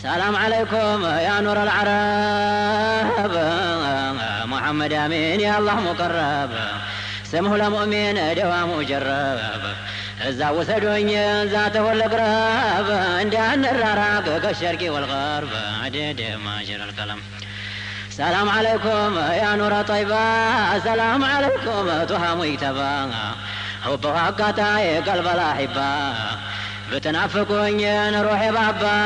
سلام عليكم يا نور العرب محمد أمين يا الله مقرب سمه لمؤمن دوام جرب الزاو سدوني ذاته والقراب عند أن الراراق كالشرق والغرب عدد ما جرى الكلام سلام عليكم يا نور طيبة سلام عليكم تهام يكتبا حبها قطعي قلب الأحبة بتنافقوني روحي بابا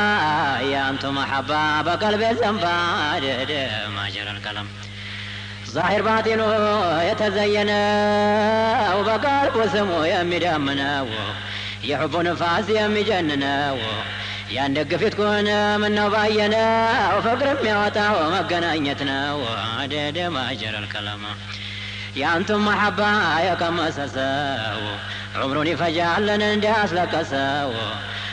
يا أنتم محبة بقلبي زنبا عدد ما جرى الكلام ظاهر باطنه يتزين وبقلب سمو يمدمنا يحب نفاس يمجننا يندق في تكون منه باينا وفقر ميوتا ومقنايتنا وعدد ما جرى الكلام يا أنتم محبة يا كم أسساو عمروني فجعل لنا انداس لكساو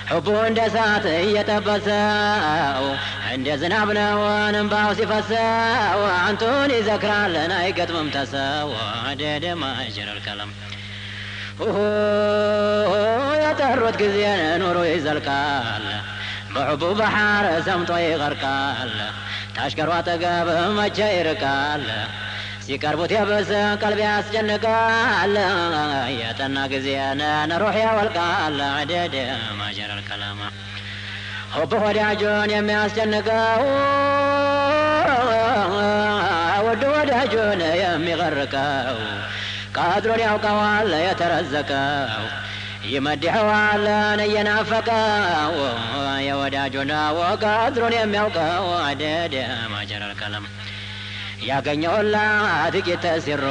حبو عند ساعة يتبساو عند زنابنا وننباو سفساو عنتوني ذكرى لنا يقد ممتساو عدد ما جرى الكلام يتهرد كزيان نورو يزلقال بحبو بحار سمطو يغرقال تاشكر واتقاب مجا يرقال سيكربوت يبس قلبي أسجنقال يتنا كزيان نروحي والقال عدد ما جرى الكلام حب وداجون يمي أسجنقال ود وداجون يمي غرقال قادرون يوقوال يترزقاو يمدحوال ينافقاو يوداجونا وقادرون يميوقاو عدد ما جرى الكلام ያገኘው ጥቂት ተሲሮ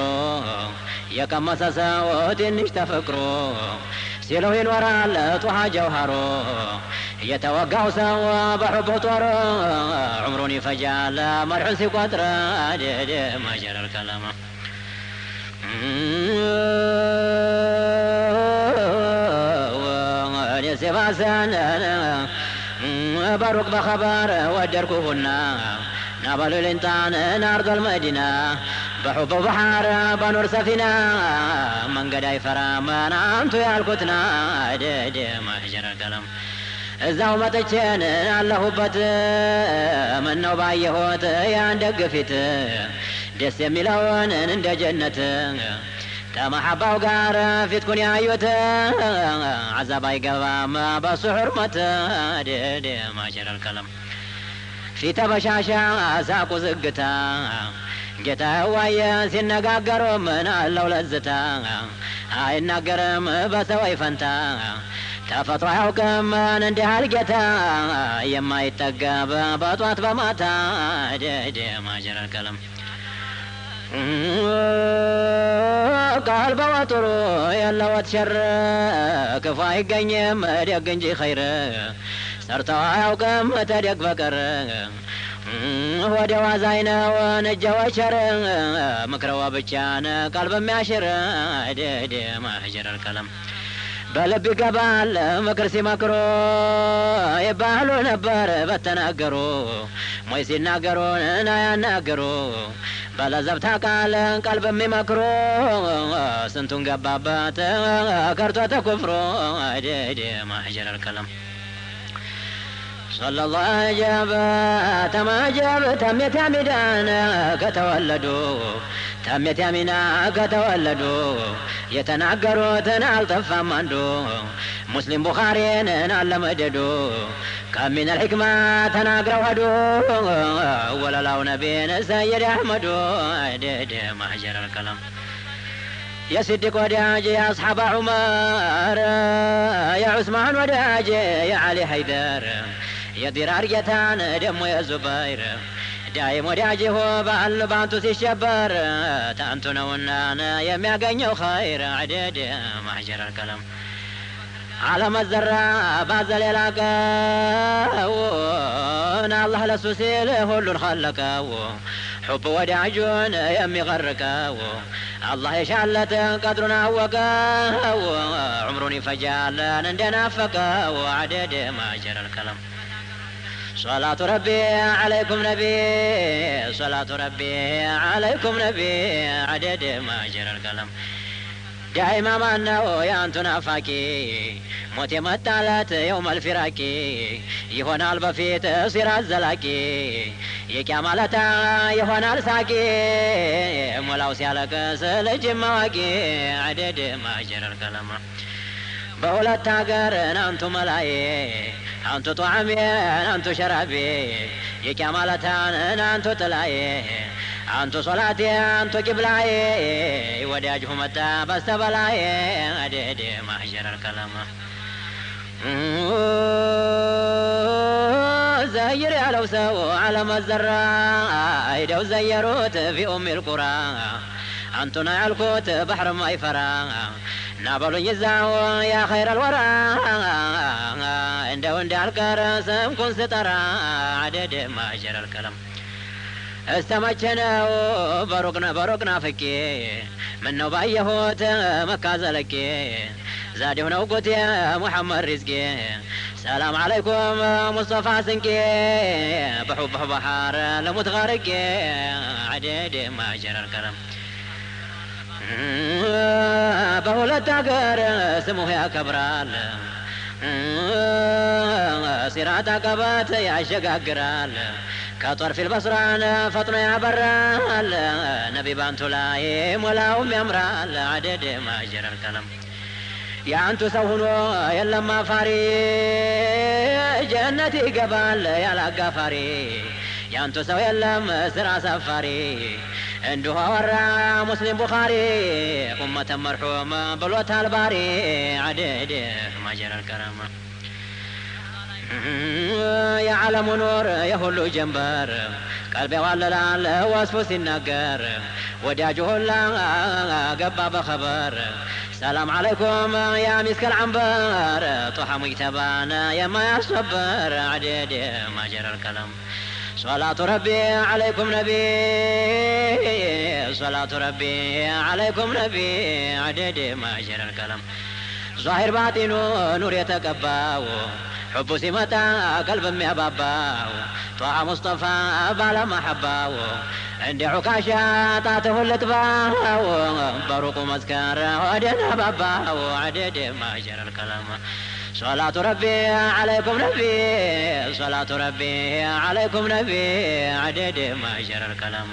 የቀመሰሰው ትንሽ ተፈቅሮ ሲለው ይኖራል ጧሃ ጀውሃሮ የተወጋው ሰው በሕቡ ጦር ዑምሩን ይፈጃል መድሑን ሲቆጥር عدد ما جرى الكلام سباسان باروك بخبر ودركوهنا نابل الانتان نارض المدينة بحب بحار بنور سفينة من قداي فرامنا انتو يالكتنا عدد ما جرى الكلام እዛው መጥቼን አለሁበት ምነው ባየሁት ያንደግ ፊት ደስ የሚለውን እንደ ጀነት ከመሐባው ጋር ፊትኩን ያዩት عذاب አይገባም በሱ ሕርመት عدد ما جرى الكلام ፊት በሻሻ ሳቁ ዝግታ ጌታ ዋየ ሲነጋገሩ ምን አለው ለዝታ አይናገርም በሰው አይፈንታ ተፈጥሮ ያውቅም እንዲህ አልጌታ የማይጠገብ በጧት በማታ عدد ما جرى الكلام ቃል በወጥሩ የለወት ሸር ክፉ አይገኝም ደግ እንጂ ኸይር ሰርተው አያውቅም ተደግ በቀር ወደ ዋዛይ ነው እጀ ወቸር ምክረዋ ብቻን ቀልብ የሚያሽር عدد ما جرى الكلام በልብ ይገባል ምክር ሲመክሩ ይባሉ ነበር በተናገሩ ሞይ ሲናገሩን አያናገሩ በለዘብታ ቃል ቀልብ የሚመክሩ ስንቱን ገባበት ከርቶ ተኩፍሩ عدد ما جرى الكلام صلى الله جاب تما جاب تميت عمدان كتولدوا تميت يمينا كتولدوا يتناقروا تنال طفا ماندو مسلم بخارين نال مددو كم من الحكمة تناقروا هدو ولا لو نبين سيد أحمد عدد ما جرى الكلام يا صديق وداج يا أصحاب عمر يا عثمان وداج يا علي حيدر يا ضرار يتان دمو يا زبير دايم وداجي هو بقل بانتو سيشبر تانتو نونا يمياقنيو خير عدد ما جرى الكلام على مزرع بازل يلاقاون الله لسوسيل هلو خلقاو حب وداجون يمي غرقاو الله يشعلت قدرنا وقاو عمروني فجال ندنا فقاو عدد ما جرى الكلام صلاة ربي عليكم نبي صلاة ربي عليكم نبي عدد ما جرى الكلام دائما ما أنه يا أنتو نافاكي موت يمتالت يوم الفراقي يهونال بفيت صراط زلاقي يكاملتا يهونال ساقي مولاو سيالكس لجم مواقي عدد ما جرى الكلمة በሁለት ሀገር አንቱ መላዬ አንቱ ጧዓሜ አንቱ ሸራቤ የቂያማለታን አንቱ ጥላዬ አንቱ ሶላቴ አንቱ ቂብላዬ ወዳጅሁ መጣ በስተበላዬ አደደ ማህጀረል ከለማ زير يا لو سو على مزرعة ايدو زيروت في ام القرى انتنا يالكوت بحر ما يفرا نابلو يزاو يا خير الورى عندو عند الكرسم كن سترى عدد ما جرى الكلام استمجناو بروقنا فكي منو بايهوت مكازلكي زادي هنا وقت يا محمد رزقي سلام عليكم مصطفى سنكي بحب بحار لمتغارقي عدد ما جرى الكلام بولد تاقر سموه يا كبرال سيرات عقبات يا شقاقرال كطرف البصران فطن يا برال نبي بانتو لاي مولاهم يمرال عدد ما جرى الكلام يا انتو سوهنو يلا ما فاري جنتي قبال يا لاقافاري يا انتو سو يلا سرا سفاري عنده ورا مسلم بخاري أمة مرحومة بلوتها الباري عدد ما جرى الكرامة يا عالم نور يا هلو جنبر قلبي ولا وصفه سنقر وداجه لا قبا بخبر سلام عليكم يا مسك العنبر طحا ميتبانا يا ما يصبر عدد ما جرى الكلام صلاة ربي عليكم نبي صلاة ربي عليكم نبي عدد ما جرى الكلام ظاهر باطنه نور يتقباو حب سمتا قلب يباباو طاعة مصطفى بالا محباو عندي عكاشة طاته اللتباو بروق مذكر ودنا باباو عدد ما جرى الكلام صلاة ربي عليكم نبي صلاة ربي عليكم نبي عدد ما جرى الكلام